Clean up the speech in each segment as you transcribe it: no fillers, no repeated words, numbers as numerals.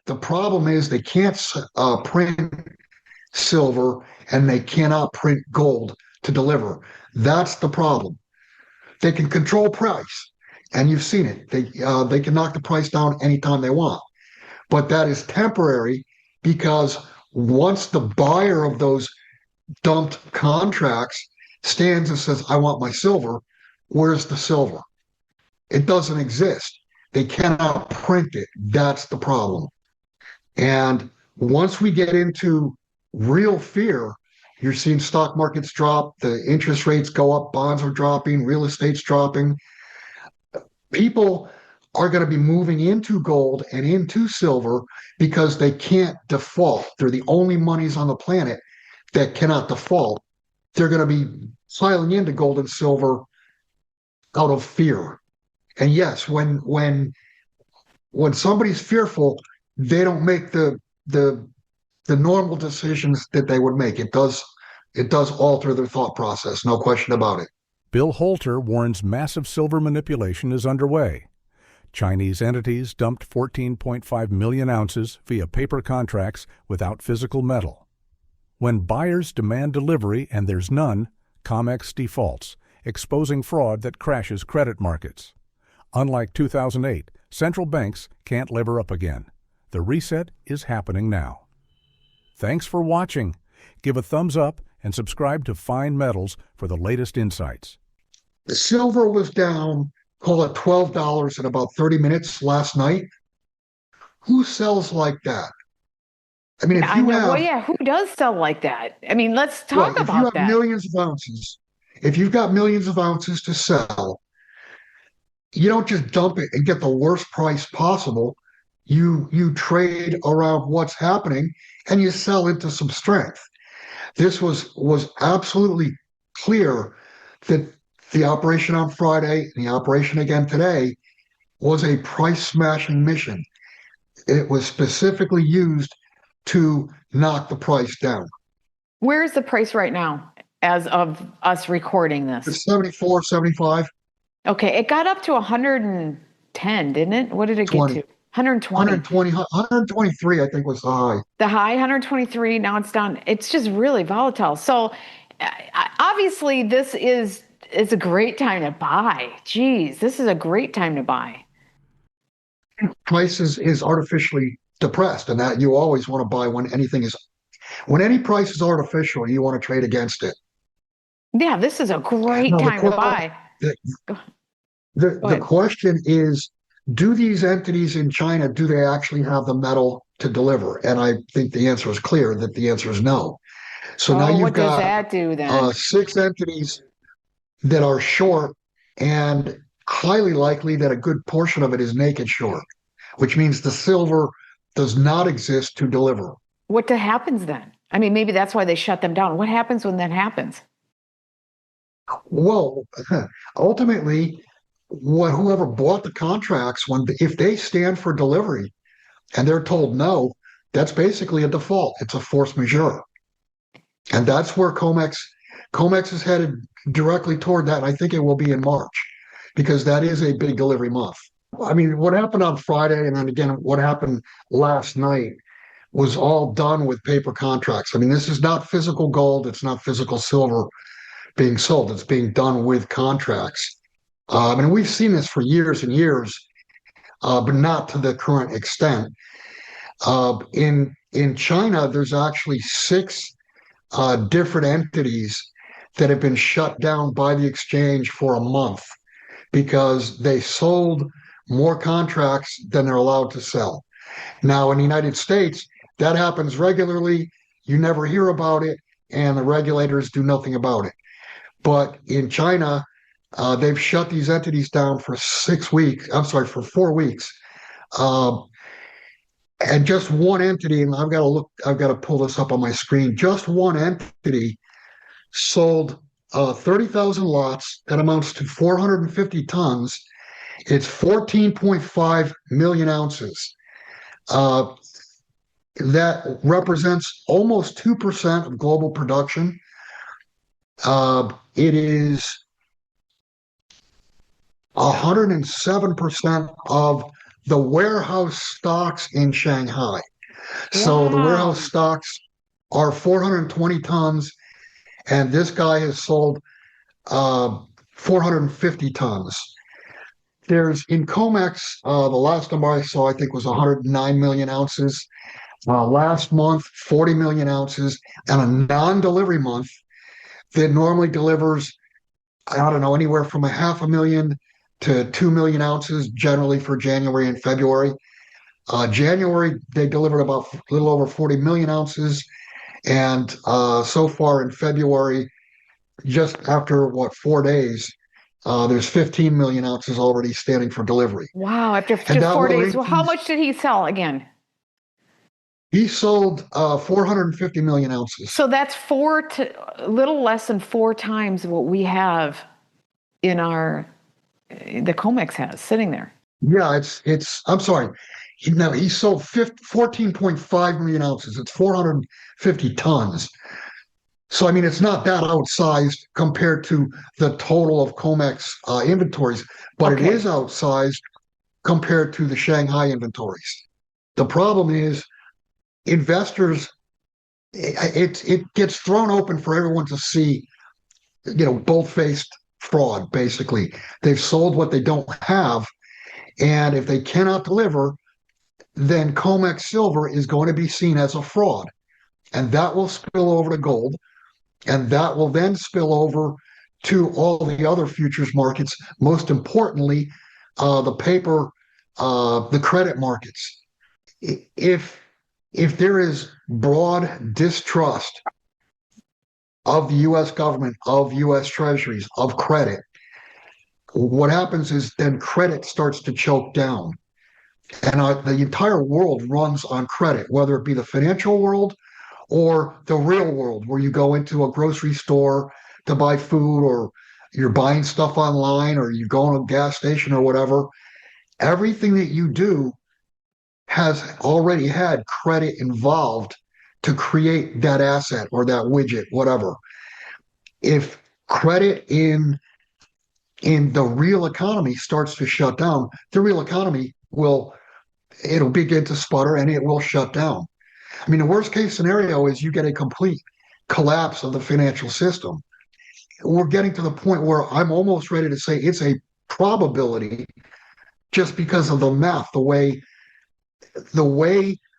The problem is they can't print silver and they cannot print gold to deliver. That's the problem. They can control price, and you've seen it. They can knock the price down anytime they want, but that is temporary because once the buyer of those dumped contracts stands and says, "I want my silver," where's the silver? It doesn't exist. They cannot print it. That's the problem. And once we get into real fear, you're seeing stock markets drop, the interest rates go up, bonds are dropping, real estate's dropping. People are going to be moving into gold and into silver because they can't default. They're the only monies on the planet that cannot default. They're going to be piling into gold and silver out of fear. And yes, when somebody's fearful, they don't make the normal decisions that they would make. It does alter their thought process, no question about it. Bill Holter warns massive silver manipulation is underway. Chinese entities dumped 14.5 million ounces via paper contracts without physical metal. When buyers demand delivery and there's none, COMEX defaults, exposing fraud that crashes credit markets. Unlike 2008, central banks can't lever up again. The reset is happening now. Thanks for watching. Give a thumbs up and subscribe to Fine Metals for the latest insights. The silver was down, call it $12 in about 30 minutes last night. Who sells like that? I mean, if you have, Well, yeah, who does sell like that? I mean, let's talk right, if you about have that. millions of ounces, if you've got millions of ounces to sell, you don't just dump it and get the worst price possible. You trade around what's happening and you sell into some strength. This was absolutely clear that the operation on Friday and the operation again today was a price smashing mission. It was specifically used to knock the price down. Where is the price right now as of us recording this? It's 74, 75. Okay, it got up to 110, didn't it? What did it 20. get to? 120. 120, 123, I think was the high. The high, 123, now it's down. It's just really volatile. So obviously this is a great time to buy. Geez, this is a great time to buy. Price is artificially depressed, and that you always want to buy when any price is artificial, you want to trade against it. Yeah, this is a great time to buy. The question is, do these entities in China, do they actually have the metal to deliver? And I think the answer is clear that the answer is no. So now you've what does got that do then? 6 entities that are short, and highly likely that a good portion of it is naked short, which means the silver does not exist to deliver. What happens then? I mean, maybe that's why they shut them down. What happens when that happens? Well, ultimately, whoever bought the contracts, if they stand for delivery and they're told no, that's basically a default. It's a force majeure. And that's where COMEX is headed directly toward that. And I think it will be in March because that is a big delivery month. I mean, what happened on Friday and then again, what happened last night was all done with paper contracts. I mean, this is not physical gold. It's not physical silver being sold. It's being done with contracts. And we've seen this for years and years, but not to the current extent. In China, there's actually 6 different entities that have been shut down by the exchange for a month because they sold more contracts than they're allowed to sell. Now, in the United States, that happens regularly. You never hear about it, and the regulators do nothing about it. But in China, they've shut these entities down for 6 weeks. I'm sorry, for 4 weeks. And just one entity, and I've got to pull this up on my screen. Just one entity sold 30,000 lots. That amounts to 450 tons. It's 14.5 million ounces. That represents almost 2% of global production. It is 107% of the warehouse stocks in Shanghai. So the Wow. warehouse stocks are 420 tons, and this guy has sold 450 tons. There's in COMEX, the last number I saw, I think, was 109 million ounces. Last month, 40 million ounces, and a non-delivery month that normally delivers, I don't know, anywhere from 500,000 to 2 million ounces, generally for January and February. January, they delivered about a little over 40 million ounces. And so far in February, just after 4 days, there's 15 million ounces already standing for delivery. Wow. After And just that 4 days. Well, how increase, much did he sell again? he sold 450 million ounces. So that's a little less than 4 times what we have in the COMEX has sitting there. Yeah, I'm sorry. He sold 14.5 million ounces. It's 450 tons. So, I mean, it's not that outsized compared to the total of COMEX inventories, but it Okay. is outsized compared to the Shanghai inventories. The problem is investors, it gets thrown open for everyone to see, bold-faced fraud, basically. They've sold what they don't have, and if they cannot deliver, then COMEX silver is going to be seen as a fraud. And that will spill over to gold, and that will then spill over to all the other futures markets, most importantly, the paper, the credit markets. If there is broad distrust of the U.S. government, of U.S. treasuries, of credit, what happens is then credit starts to choke down. And the entire world runs on credit, whether it be the financial world or the real world, where you go into a grocery store to buy food, or you're buying stuff online, or you go to a gas station or whatever. Everything that you do has already had credit involved to create that asset or that widget, whatever. If credit in the real economy starts to shut down, the real economy it'll begin to sputter and it will shut down. I mean, the worst case scenario is you get a complete collapse of the financial system. We're getting to the point where I'm almost ready to say it's a probability, just because of the math, the way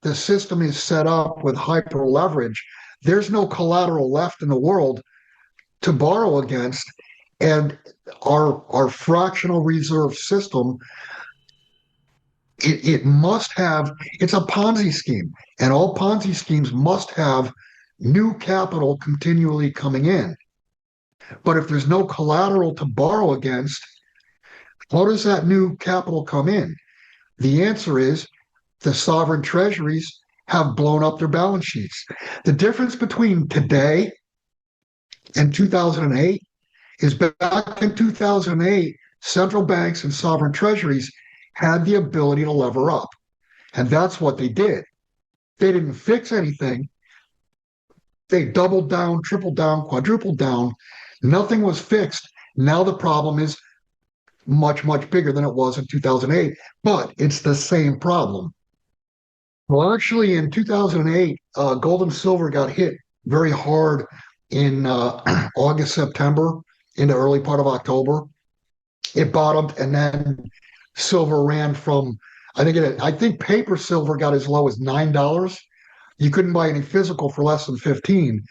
the system is set up with hyper leverage. There's no collateral left in the world to borrow against, and our fractional reserve system, it must have, it's a Ponzi scheme, and all Ponzi schemes must have new capital continually coming in. But if there's no collateral to borrow against, how does that new capital come in? The answer is the sovereign treasuries have blown up their balance sheets. The difference between today and 2008 is, back in 2008, central banks and sovereign treasuries had the ability to lever up. And that's what they did. They didn't fix anything. They doubled down, tripled down, quadrupled down. Nothing was fixed. Now the problem is much, much bigger than it was in 2008, but it's the same problem. Well, actually, in 2008, gold and silver got hit very hard in August, September, in the early part of October. It bottomed, and then silver ran from, I think paper silver got as low as $9. You couldn't buy any physical for less than 15,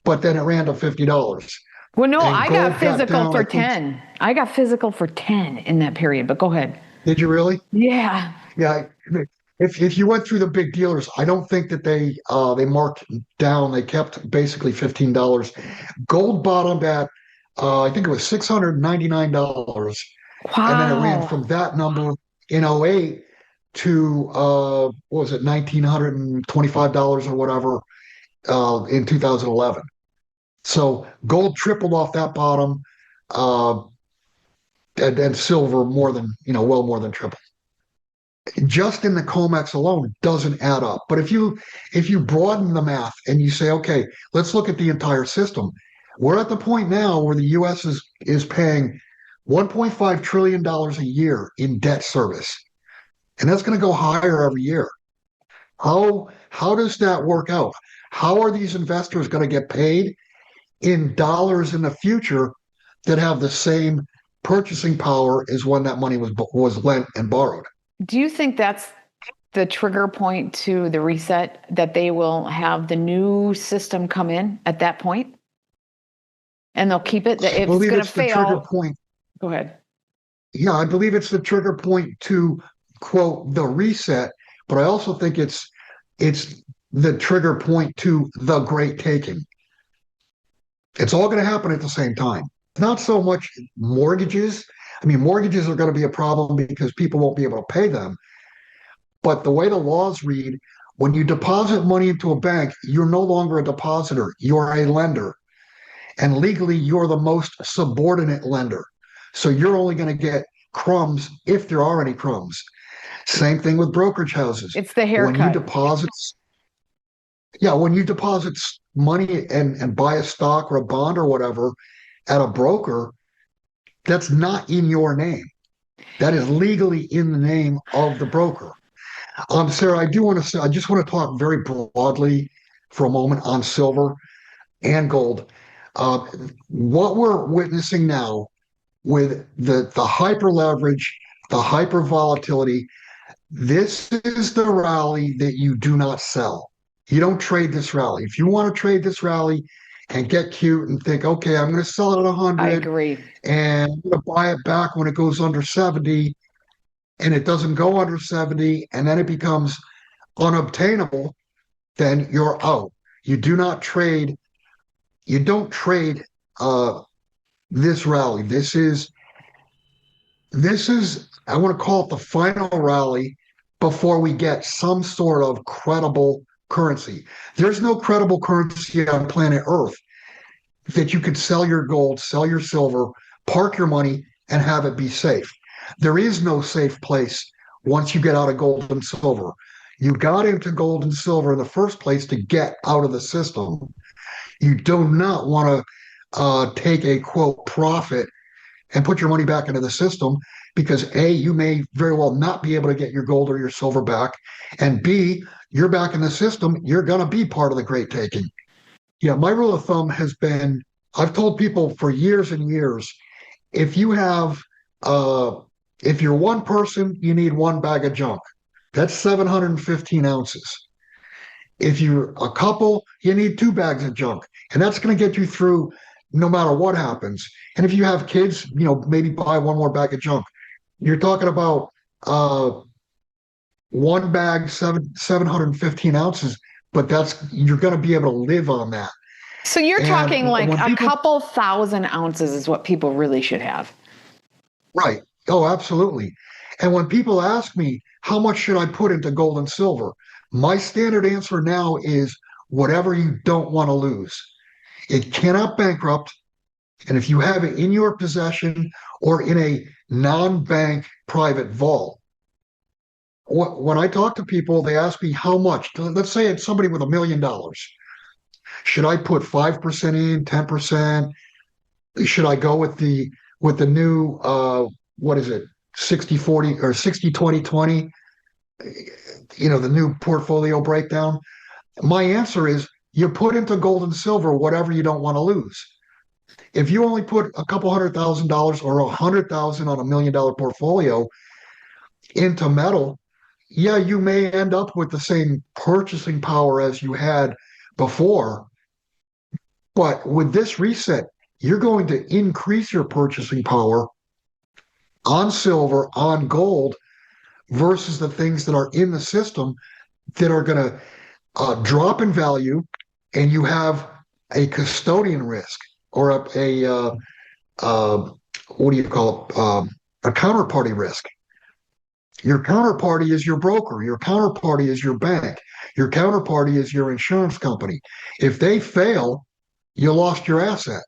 but then it ran to $50. Well, no, And I gold got physical down, for 10. I got physical for 10 in that period, but go ahead. Did you really? Yeah. Yeah. If you went through the big dealers, I don't think that they marked down. They kept basically $15. Gold bottomed at I think it was $699. And then it ran Wow. from that number in '08 to what was it, $1,925 or whatever in 2011. So gold tripled off that bottom, and silver well more than triple. Just in the COMEX alone doesn't add up. But if you broaden the math and you say, okay, let's look at the entire system. We're at the point now where the U.S. is paying $1.5 trillion a year in debt service. and that's going to go higher every year. How does that work out? How are these investors going to get paid in dollars in the future that have the same purchasing power as when that money was lent and borrowed? Do you think that's the trigger point to the reset, that they will have the new system come in at that point? And they'll keep it? If it's going to fail. The trigger point. Go ahead. Yeah, I believe it's the trigger point to quote the reset, but I also think it's the trigger point to the great taking. It's all going to happen at the same time. Not so much mortgages. I mean, mortgages are going to be a problem because people won't be able to pay them. But the way the laws read, when you deposit money into a bank, you're no longer a depositor, you're a lender. And legally, you're the most subordinate lender. So you're only going to get crumbs if there are any crumbs. Same thing with brokerage houses. It's the haircut. When you deposit money and buy a stock or a bond or whatever at a broker, that's not in your name. That is legally in the name of the broker. Sarah, I just want to talk very broadly for a moment on silver and gold. What we're witnessing now with the hyper leverage, the hyper volatility, this is the rally that you do not sell. You don't trade this rally. If you want to trade this rally and get cute and think, okay, I'm going to sell it at 100. I agree. And I'm going to buy it back when it goes under 70, and it doesn't go under 70, and then it becomes unobtainable, then you're out. You don't trade this rally. This is I want to call it the final rally before we get some sort of credible currency. There's no credible currency on planet Earth that you could sell your gold, sell your silver, park your money, and have it be safe. There is no safe place once you get out of gold and silver. You got into gold and silver in the first place to get out of the system. You do not want to take a quote profit and put your money back into the system because A, you may very well not be able to get your gold or your silver back, and B, you're back in the system, you're going to be part of the great taking. Yeah, my rule of thumb has been, I've told people for years and years, if you're one person, you need one bag of junk. That's 715 ounces. If you're a couple, you need 2 bags of junk. And that's going to get you through no matter what happens. And if you have kids, maybe buy one more bag of junk. You're talking about one bag, 715 ounces, but you're going to be able to live on that. So you're talking like a couple thousand ounces is what people really should have. Right. Oh, absolutely. And when people ask me, how much should I put into gold and silver? My standard answer now is whatever you don't want to lose. It cannot bankrupt. And if you have it in your possession or in a non-bank private vault, when I talk to people, they ask me how much. Let's say it's somebody with $1 million. Should I put 5% in, 10%? Should I go with the new, what is it, 60-40 or 60-20-20? The new portfolio breakdown. My answer is you put into gold and silver whatever you don't want to lose. If you only put a couple $100,000 or $100,000 on $1 million portfolio into metal, yeah, you may end up with the same purchasing power as you had before. But with this reset, you're going to increase your purchasing power on silver, on gold, versus the things that are in the system that are going to drop in value, and you have a custodian risk or a what do you call it? A counterparty risk. Your counterparty is your broker. Your counterparty is your bank. Your counterparty is your insurance company. If they fail, you lost your asset.